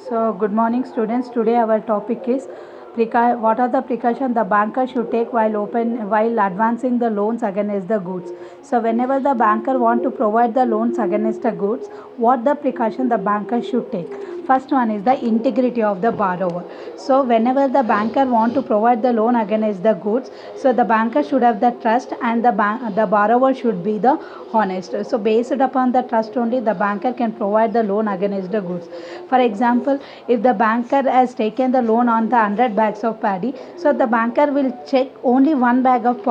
So, good morning, students. Today our topic is what are the precautions the banker should take while advancing the loans against the goods. So, whenever the banker want to provide the loans against the goods, what the precaution the banker should take? First one is the integrity of the borrower. So, whenever the banker want to provide the loan against the goods, so the banker should have the trust and the borrower should be the honest. So, based upon the trust only, the banker can provide the loan against the goods. For example, if the banker has taken the loan on the 100 bags of paddy, so the banker will check only one bag of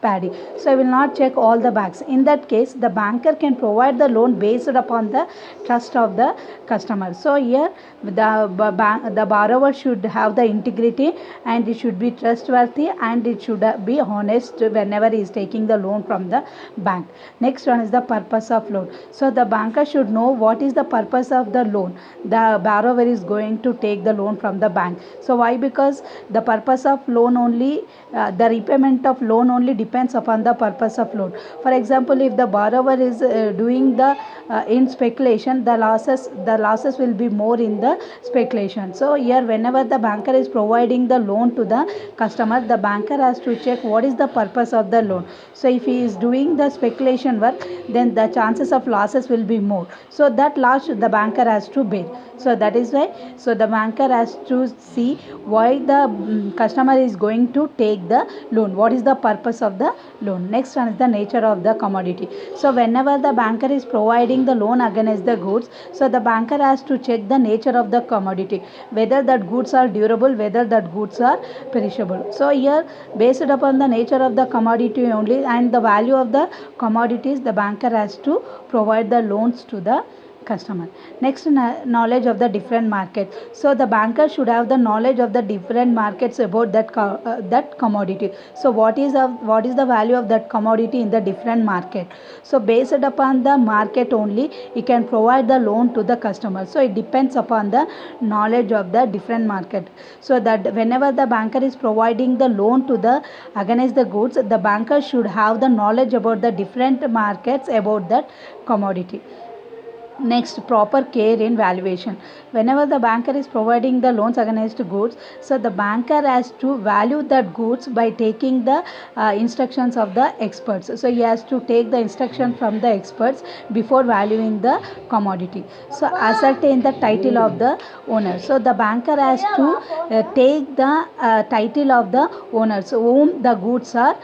paddy. So, he will not check all the bags. In that case, the banker can provide the loan based upon the trust of the customer. So, here the borrower should have the integrity and it should be trustworthy and it should be honest whenever he is taking the loan from the bank. Next one is the purpose of loan. So, the banker should know what is the purpose of the loan the borrower is going to take the loan from the bank. So, why? Because the purpose of loan only the repayment of loan only depends upon the purpose of loan. For example, if the borrower is doing the in speculation, the losses will be more in the speculation. So, here whenever the banker is providing the loan to the customer, the banker has to check what is the purpose of the loan. So, if he is doing the speculation work, then the chances of losses will be more. So, that loss the banker has to bear. So, that is why the banker has to see why the customer is going to take the loan, what is the purpose of the loan. Next one is the nature of the commodity. So, whenever the banker is providing the loan against the goods, so the banker has to check the nature of the commodity, whether that goods are durable, whether that goods are perishable. So, here based upon the nature of the commodity only and the value of the commodities, the banker has to provide the loans to the customer. Next, knowledge of the different market. So, the banker should have the knowledge of the different markets about that commodity. So, what is the value of that commodity in the different market? So, based upon the market only, he can provide the loan to the customer. So, it depends upon the knowledge of the different market. So, that whenever the banker is providing the loan to the against the goods, the banker should have the knowledge about the different markets about that commodity. Next, proper care in valuation. Whenever the banker is providing the loans against goods, so the banker has to value that goods by taking the instructions of the experts. So, he has to take the instruction from the experts before valuing the commodity. So, ascertain the title of the owner. So, the banker has to take the title of the owners whom the goods are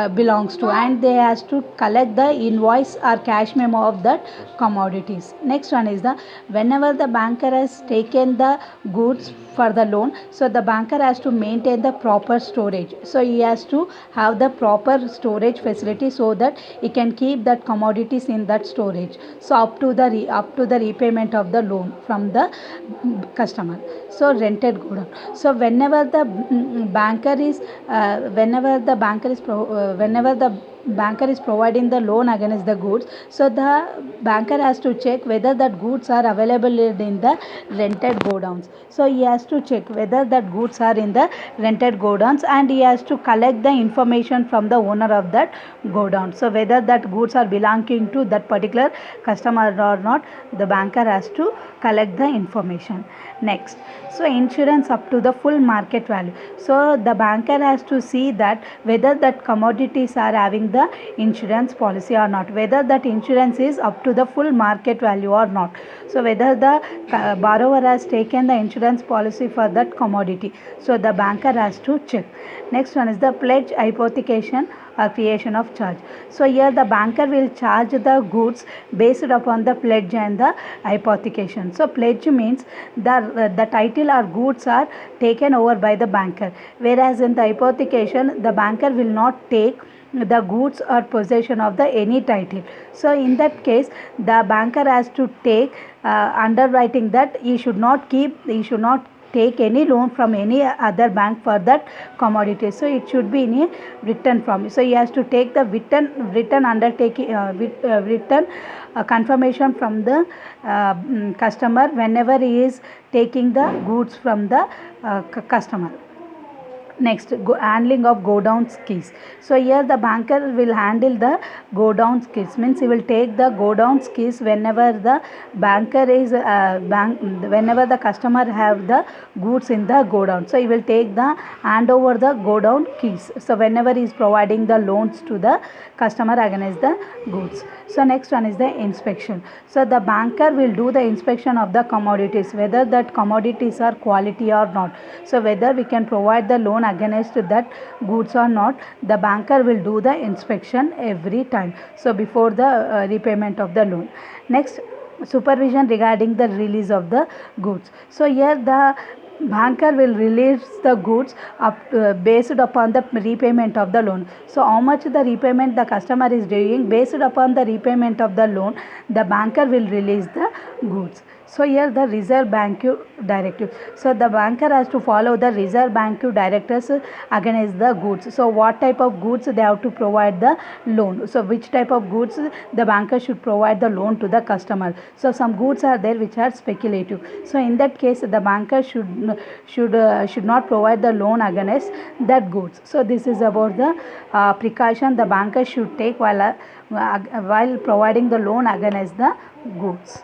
belongs to, and they has to collect the invoice or cash memo of that commodities. Next one is the whenever the banker has taken the goods for the loan, so the banker has to maintain the proper storage. So, he has to have the proper storage facility so that he can keep that commodities in that storage. So, up to the repayment of the loan from the customer. So, rented godown. So, whenever the banker is providing the loan against the goods, so the banker has to check whether that goods are available in the rented godowns. So, he has to check whether that goods are in the rented godowns and he has to collect the information from the owner of that godown. So, whether that goods are belonging to that particular customer or not, the banker has to collect the information. Next, so insurance up to the full market value. So, the banker has to see that whether that commodities are having the insurance policy or not, whether that insurance is up to the full market value or not. So, whether the borrower has taken the insurance policy for that commodity. So, the banker has to check. Next one is the pledge hypothecation or creation of charge. So, here the banker will charge the goods based upon the pledge and the hypothecation. So, pledge means the title or goods are taken over by the banker, whereas in the hypothecation the banker will not take the goods or possession of the any title. So, in that case the banker has to take underwriting that he should not take any loan from any other bank for that commodity. So, it should be in a written form. So, he has to take the written undertaking written confirmation from the customer whenever he is taking the goods from the customer. Next, handling of go down keys. So here the banker will handle the go down keys, means he will take the go down keys whenever the banker is whenever the customer have the goods in the go down. So he will take the hand over the go down keys. So whenever he is providing the loans to the customer against the goods. So next one is the inspection. So the banker will do the inspection of the commodities, whether that commodities are quality or not. So whether we can provide the loan against that goods or not, the banker will do the inspection every time. So before the repayment of the loan. Next, supervision regarding the release of the goods. So here the banker will release the goods based upon the repayment of the loan. So how much the repayment the customer is doing, based upon the repayment of the loan, the banker will release the goods. So here the Reserve Bank directive. So the banker has to follow the Reserve Bank directives against the goods. So what type of goods they have to provide the loan. So which type of goods the banker should provide the loan to the customer. So some goods are there which are speculative. So in that case the banker should not provide the loan against that goods. So this is about the precaution the banker should take while providing the loan against the goods.